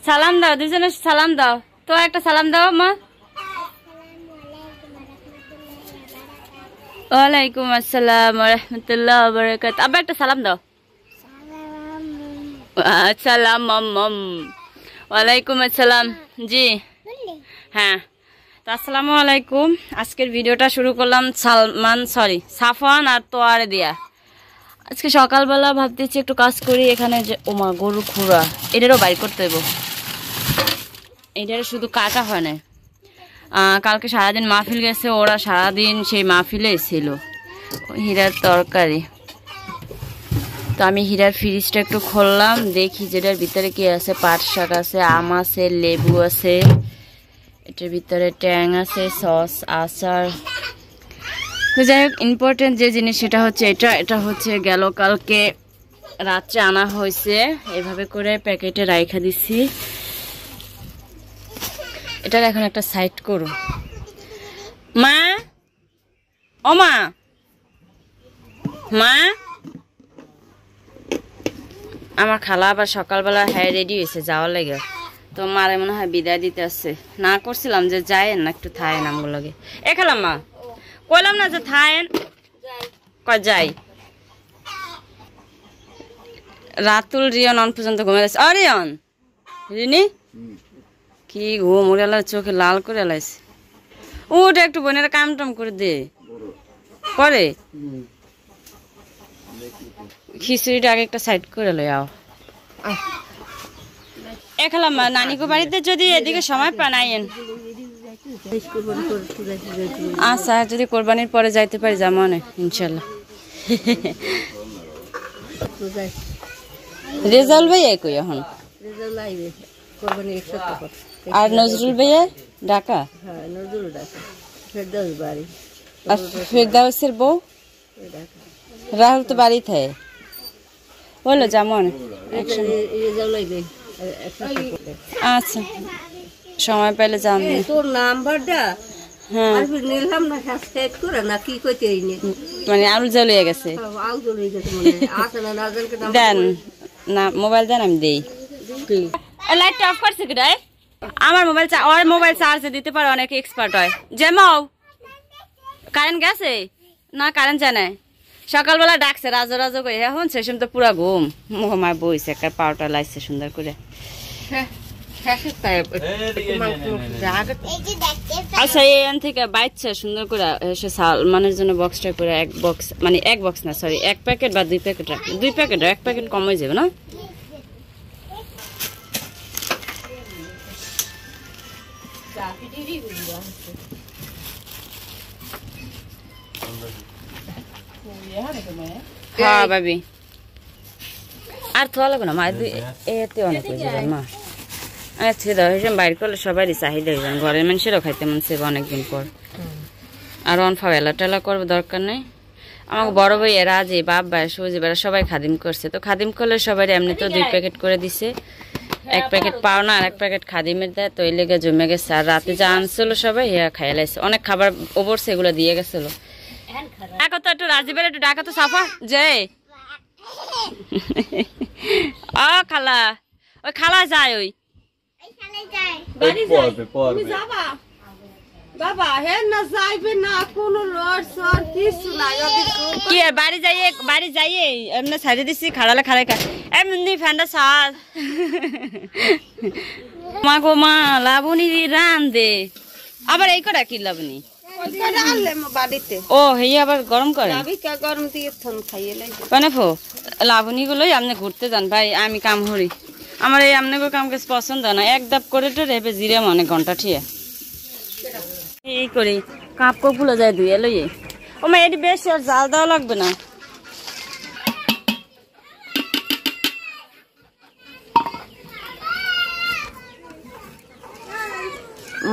সালাম দাও, দুজনে সালাম দাও। তো একটা সালাম দাও মা। ওয়ালাইকুম আসসালাম ওয়া রাহমাতুল্লাহি ওয়া বারাকাতুহু। আবার একটা সালাম দাও। আসসালাম মাম্মাম। ওয়ালাইকুম আসসালাম। জি হ্যাঁ, তো আসসালামু আলাইকুম। আজকের ভিডিওটা শুরু করলাম সাফওয়ান আর তোয়ারে দিয়া। আজকে সকালবেলা ভাবতেছি একটু কাজ করি। এখানে যে ওমা গরু খুঁড়া, এটারও বাইর করতে দেবো। এটারও শুধু কাটা হয় না। কালকে সারাদিন মাহফিল গেছে, ওরা সারাদিন সেই মাহফিলে ছিল। হীরার তরকারি। তো আমি হীরার ফ্রিজটা একটু খুললাম, দেখি যেটার ভিতরে কি আছে। পাট শাক আছে, আম আছে, লেবু আছে, এটার ভিতরে ট্যাং আছে, সস, আচার। তো যাই হোক, ইম্পর্টেন্ট যে জিনিস সেটা হচ্ছে এটা হচ্ছে গেল কালকে রাত্রে আনা হয়েছে। এভাবে করে প্যাকেটে রাইখা দিছি। এটার এখন একটা সাইড করো মা। ও মা, মা আমার খালা আবার সকালবেলা হ্যাঁ রেডি হয়েছে যাওয়ার লাগে। তো মারে মনে হয় বিদায় দিতে আসছে। না করছিলাম যে যায়েন না একটু থায়েন আমগুলোকে। এ খেলাম মা, কইলাম না যে থায়েন, কয় যাই। রাতুল রিয়ন অন পর্যন্ত ঘুমে যাচ্ছে। রিয়ন, রিনি কি ঘুম উড়ে, চোখে লাল করে লাইছে। ওটা একটু বোনের কাম টাম করে দে, করে খিচুড়িটা আগে একটা সাইড করে লই। আও এখালাম নানিকে বাড়িতে যদি এদিকে সময় পান আইয়েন। আচ্ছা, যদি কোরবানির পরে যাইতে পারি যাবো না ইনশাল্লাহ। রেজাল্ট ভাই একই এখন। আর নজরুল ভাইয়া ঢাকা, আর ফেরদাউসের বউ রাহুল তো বাড়ি থাকে। বলো যেমন আচ্ছা, সময় পেলে জানবে। তোর নাম্বারটা হ্যাঁ নিলাম না, সাবস্ক্রাইব করে না কি কইতে মানে আলু জ্বলিয়ে গেছে। দেন না, মোবাইল দেন আমি দেই। লাইটটা অফ করছে কি রে? আমার মোবাইল ওর মোবাইল চার্জে দিতে পারে, অনেক এক্সপার্ট হয়। যেমাও কারেন্ট গেছে না, কারেন্ট যায় না। সকালবেলা ডাকছে রাজো রাজো করে, এখন সেসম তো পুরা ঘুম। মুখমায় বইছে, একটা পাউডার লাইছে সুন্দর করে। আচ্ছা, এখান থেকে বাইচ্ছে সুন্দর করে এসে সালমানের জন্য বক্সটা করে এক বক্স, মানে এক বক্স না সরি, এক প্যাকেট বা দুই প্যাকেট রাখবে। দুই প্যাকেট, এক প্যাকেট কম হয়ে যাবে না? হ্যাঁ ভাবি, আর থোয়া লাগবে না মা, এতে অনেক হয়ে যাবে মা। আচ্ছা দাও, হিসেবে বাইর করলে সবারই চাহিদা হয়ে যাবে, ঘরের মানুষেরও খাইতে মন চাইবে অনেকদিন পর। আর অনফা এলা টেলা করবো দরকার নেই। আমাকে বড় ভাই এরা যে বাপ ভাই সৌজি বেড়া সবাই খাদিম করছে, তো খাদিম করলে সবাই এমনি তো 2 প্যাকেট করে দিছে। 1 প্যাকেট পাও না, আর 1 প্যাকেট খাদিমের দেয়, তো এই লেগে জমে গেছে। আর রাতে যা আনছিল সবাই ইয়া খাইয়া লাইছে, অনেক খাবার ওপর সেগুলো দিয়ে গেছিল। ডাকা তো একটু রাজীবের, একটু ডাকা তো সাফা যে। খালা, ওই খালা যায়, ওই বাবা হে না যাইবে না, কোনো লড় সর কিছু নাই। কি বাড়ি যাইয়ে এমনি ছাড়ি দিছি, খাড়ালে খাড়াই খা এমনি ফ্যানটা সাজ। মা গো মা, লাবণী রান দে আবার। এই কটা কি লাবণী বাড়িতে? ও হে আবার গরম করে, গরম দিয়ে খাইয়ে কেন ফো লাবণী গুলোই আপনি ঘুরতে যান ভাই। আমি কাম হরি, আমার এই আপনাকে কাম কাজ পছন্দ না। এক দাপ করে তো রেপে জিরে অনেক ঘন্টা ঠিয়ে এই করি কাপ কাপ গুলো যায় ধুয়ে লইয়ে। ও মা এটি বেশি আর জাল দেওয়া লাগবে না।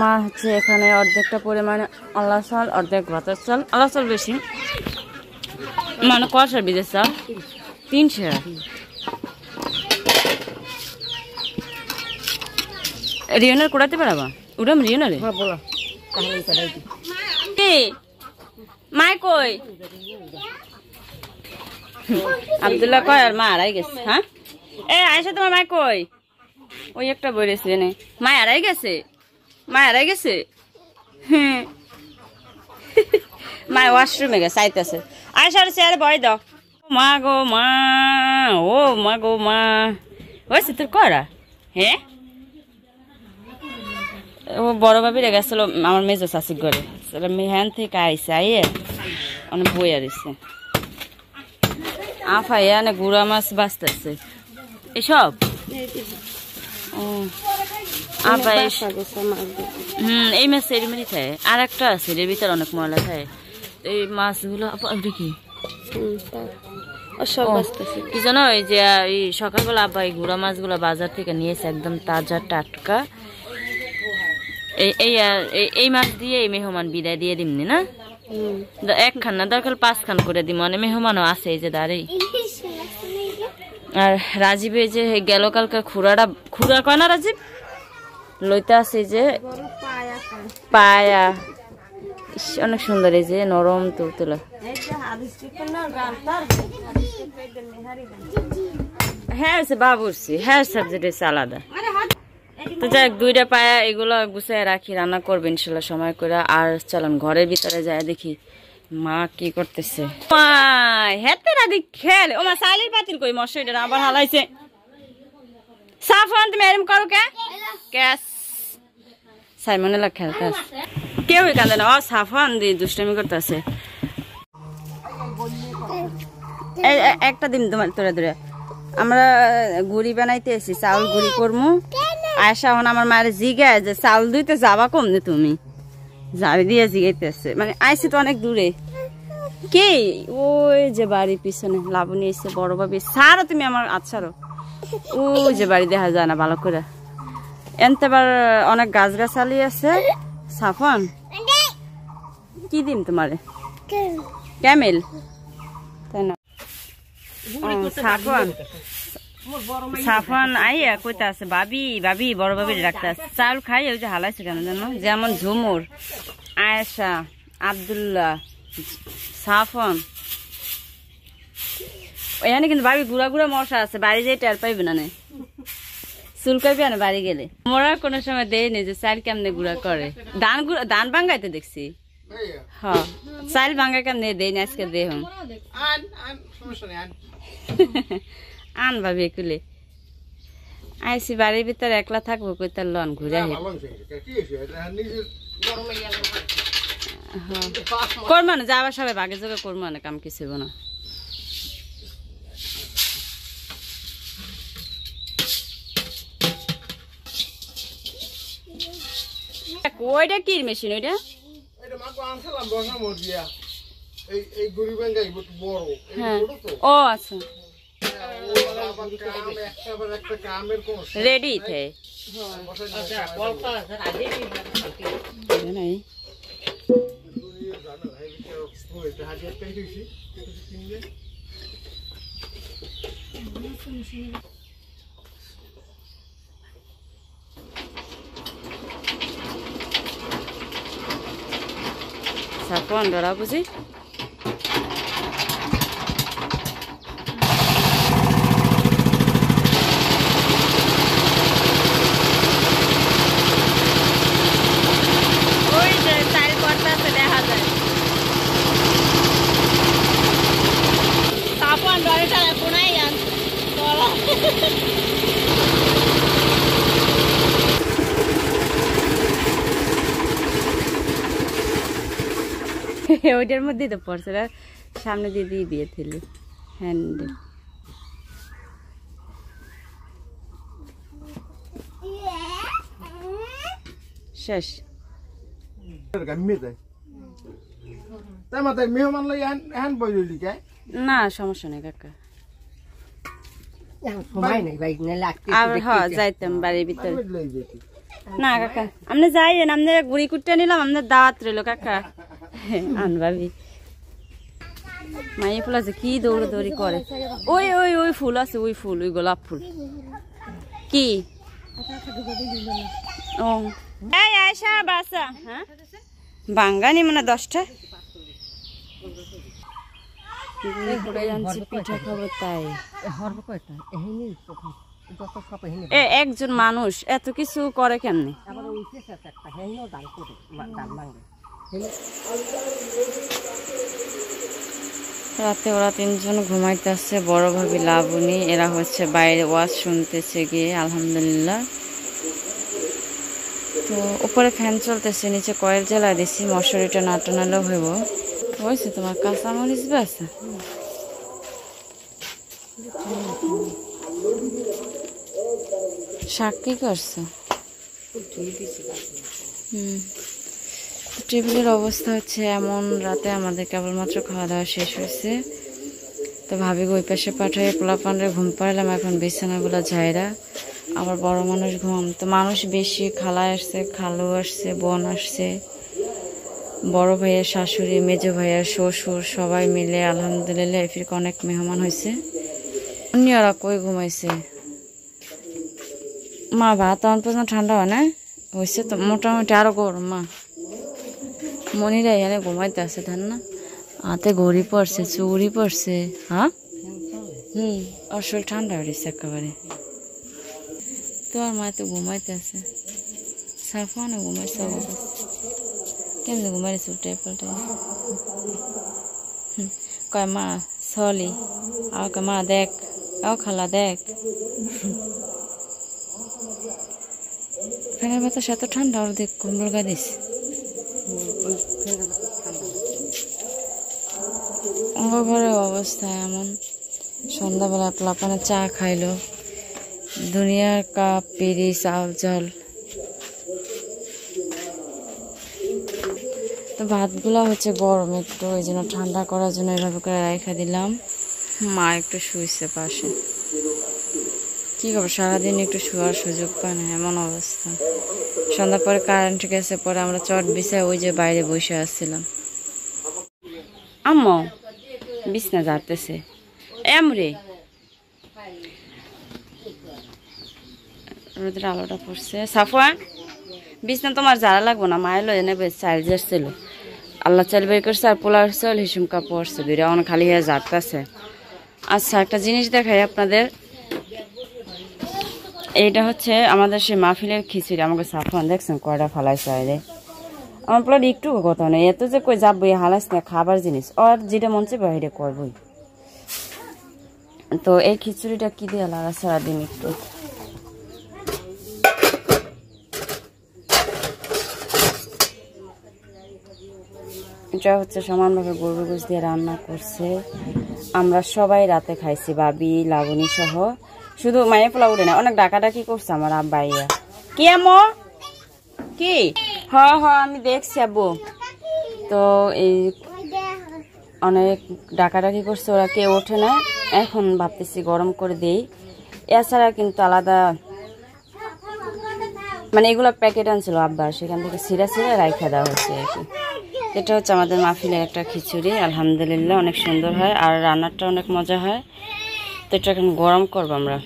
মা হচ্ছে এখানে অর্ধেকটা পরিমাণে আল্লাহ চাল, অর্ধেক ভাতের চাল। আল্লাহ চাল বেশি, মানে কষার বীজের চাল 300। রিয়নের কোড়াতে পারাবা? উড়াম রিয়নারে মাই কই? আব্দুল্লাহ কয় আর মা হারাই গেছে। হ্যাঁ এ আয়সা, তোমার মাই কই? ওই একটা বলেছে নে মা হারাই গেছে হ্যাঁ মা ওয়াশরুমে গেছে আইতেছে আয়সার চেয়ারে বয় দাও মা গো মা ও মা গো মা হয়েছে তোর করা হ্যাঁ ও বড় ভাবিরে গেছিল আমার মেজো শাশুর ঘরে হ্যান থেকে আইসে আইয়ে অনেক বইয়া দিছে আফাইয়া না গুড়া মাছ বাঁচতেছে এসব এই মাছ এরমেরি থাকে আর একটা আছে এর ভিতরে অনেক ময়লা থাকে এই মাছগুলো কি কি জানো এই যে এই সকালবেলা আব্বা এই গুড়া মাছগুলো বাজার থেকে নিয়েছে একদম তাজা টাটকা এই মাছ দিয়ে এই মেহমান বিদায় দিয়ে দিমনি না একখান না দরকার 5 খান করে দিম মানে মেহমানও আছে এই যে দাঁড়াই আর রাজীবে যে গেল কালকে খুড়া কয় না রাজীব লইতে আছে যে পায়া অনেক সুন্দর এই যে নরম তুলতুলা হ্যাঁ বাবুরছি হ্যাঁ সাবজেক্ট হচ্ছে আলাদা তো যাই 2টা পায়া এগুলো গুছায় রাখি রান্না করবে ইনশাল্লাহ সময় করে আর চলুন ঘরের ভিতরে যায় দেখি মা কি করতেছে হেতে রাদি খেলে ও মা সাইলের বাতিল কই মশাইটা আবার হালাইছে সাফন তুমি এরম করো ক্যাস সাইমনেলা খেলতাস কেউ কান্দে না ও সাফন দি দুষ্টামি করতেছে একটা দিন তোমার তোরা দূরে আমরা গুড়ি বানাইতে এসি চাউল গুড়ি করমু আয়সা হন আমার মায়ের জিগায় যে চাউল দুইতে যাবা কম নে তুমি যাবি দিয়ে জিগাইতেছে মানে আইসি তো অনেক দূরে কে ওই যে বাড়ি পিছনে লাবণী এসে বড় ভাবি সারো তুমি আমার আচ্ছারো ওই যে বাড়ি দেখা যায় না ভালো করে এনতেবার অনেক গাছগাছালি আছে সাফন কি দিন তোমারে ক্যামেল তাই না সাফন সাফন আইয়া কইতা আছে ভাবি ভাবি বড় ভাবি রাখতে আছে চাউল খাই ওই যে হালাইছে কেন জানো যেমন ঝুমুর আয়েশা আব্দুল্লাহ সাফন এখানে কিন্তু ভাবি গুড়া গুড়া মশা আছে বাড়ি যেয়ে টের পাইবে না চুলকাইবে না বাড়ি গেলে মোরা কোনো সময় দেয় নি যে চাল কেমনে গুড়া করে ধান ভাঙ্গাইতে দেখছি হ্যাঁ চাল ভাঙ্গা কেমনে দেয় না আজকে দেহ আন ভাবি একুলে আইসি বাড়ির ভিতরে একলা থাকবো কই তার লন ঘুরে করবো না যাবার সবাই বাগে যোগে করবো না কাম কিছু না ওইটা কি মেশিন ওইটা ও আচ্ছা রেডি থে সাফন ধরা বুঝি ওইটার মধ্যে তো পড়ছে সামনে দিয়ে দিয়ে দিয়েছিল হ্যান্ডেল শেষ না সমস্যা নেই কাকা যাইতাম বাড়ির ভিতরে না কাকা আপনি যাইয়েন আপনি গুড়ি কুটে নিলাম আপনার দাওয়াত রইল কাকা আনবাবি মাইয়ে ফুল আছে কি দৌড়ে দৌড়ি করে ওই ওই ওই ফুল আছে ওই ফুল ওই গোলাপ ফুল কি ও এই আয়শা বাসা হ্যাঁ বাঙ্গানি মানে 10টা পিঠা খাবো তাই একজন মানুষ এত কিছু করে কেমনি? রাতে ওরা তিনজন ঘুমাইতেছে, বড় ভাবি লাবণী, এরা হচ্ছে বাইরে ওয়াজ শুনতেছে গিয়ে। আলহামদুলিল্লাহ। তো উপরে ফ্যান চলতেছে, নিচে কয়েল জ্বালা দিছি, মশারিটা না টানালেও হইব। হয়েছে তোমার কাঁচামরিচ আছে? শাক কি করছো? টেবিলের অবস্থা হচ্ছে এমন, রাতে আমাদের কেবলমাত্র খাওয়া দাওয়া শেষ হয়েছে। তো ভাবি ওই পাশে পাঠাই পোলাপানরে ঘুম পাড়লাম, এখন বিছানাগুলো ঝাইরা আবার বড় মানুষ ঘুম। তো মানুষ বেশি, খালা আসছে, খালু আসছে, বোন আসছে, বড় ভাইয়ের শাশুড়ি, মেজো ভাইয়ের শ্বশুর, সবাই মিলে আলহামদুলিল্লাহ এফিরকে অনেক মেহমান হয়েছে। অন্যরা কই ঘুমাইছে? মা ভাত অন পর্যন্ত ঠান্ডা হয় না হয়েছে তো, মোটামুটি আরো গরম। মা মনিরা এখানে ঘুমাইতে আছে, ধান না হাতে ঘড়ি পড়ছে, চুড়ি পড়ছে। হ্যাঁ ওর শরীর ঠান্ডা হয়েছে একেবারে। তো আর মা তো ঘুমাইতে আছে, সাফানে ঘুমাইছে অবস্থা। কেমনি ঘুমাইছে উল্টাই পাল্টাই। কয় মা সলি, আর কয় মা দেখ, আও খালা দেখ। ফ্যানের বাতাস এত ঠান্ডা, ওর দেখ কম্বল গায়ে দিস। আমার ঘরের অবস্থা এমন। সন্ধ্যাবেলা পোলাপানে চা খাইলো, দুনিয়ার কাপ, পিড়ি, চাউল জল। তো ভাতগুলা হচ্ছে গরম একটু, ওই জন্য ঠান্ডা করার জন্য এভাবে করে রেখে দিলাম। মা একটু শুইছে পাশে। কি খবর, সারাদিন একটু শোয়ার সুযোগ পায় না, এমন অবস্থা। সন্ধ্যা পরে কারেন্ট গেছে, পরে আমরা চট বিছায় ওই যে বাইরে বসে আসছিলাম। আম্মু বিছনা ঝাড়তেছে এমরে, রোদের আলোটা পড়ছে। সাফওয়ান বিছনা তোমার ঝাড়া লাগবো না, মায়ের লয়ে নেবে, চাল যাচ্ছিল। আল্লাহ চাল বের করছে আর পোলার চাল হিসুম কাপড় পড়ছে, দুইটা অনেক খালি হয়ে ঝাড়তেছে। আচ্ছা একটা জিনিস দেখাই আপনাদের, এইটা হচ্ছে আমাদের সেই মাহফিলের খিচুড়ি। আমাকে সাফওয়ান দেখছেন কয়টা ফালাইছে আইরে, আমার পোলার একটু কথা নেই, এত যে কই যাবো হালাইস না, খাবার জিনিস আর যেটা মন চাইবে বাইরে করবই। তো এই খিচুড়িটা কি দিয়ে লাগা সারাদিন একটু। এটা হচ্ছে সমানভাবে গরুর গোশ দিয়ে রান্না করছে। আমরা সবাই রাতে খাইছি, ভাবি লাবণী সহ। শুধু মায়ে পোলা উঠে না, অনেক ডাকাডাকি করছে আমার আব্বাইয়া। কি আমো কি? হ আমি দেখছি আব্বু। তো এই অনেক ডাকাডাকি করছে, ওরা কেউ ওঠে না। এখন ভাবতেছি গরম করে দেই। এছাড়া কিন্তু আলাদা মানে এগুলো প্যাকেট আনছিল আব্বা, সেখান থেকে ছিঁড়া রাইখা দেওয়া হচ্ছে আর কি। এটা হচ্ছে আমাদের মাহফিলের একটা খিচুড়ি, আলহামদুলিল্লাহ অনেক সুন্দর হয় আর রান্নাটা অনেক মজা হয়। তো এটা এখন গরম করবো আমরা।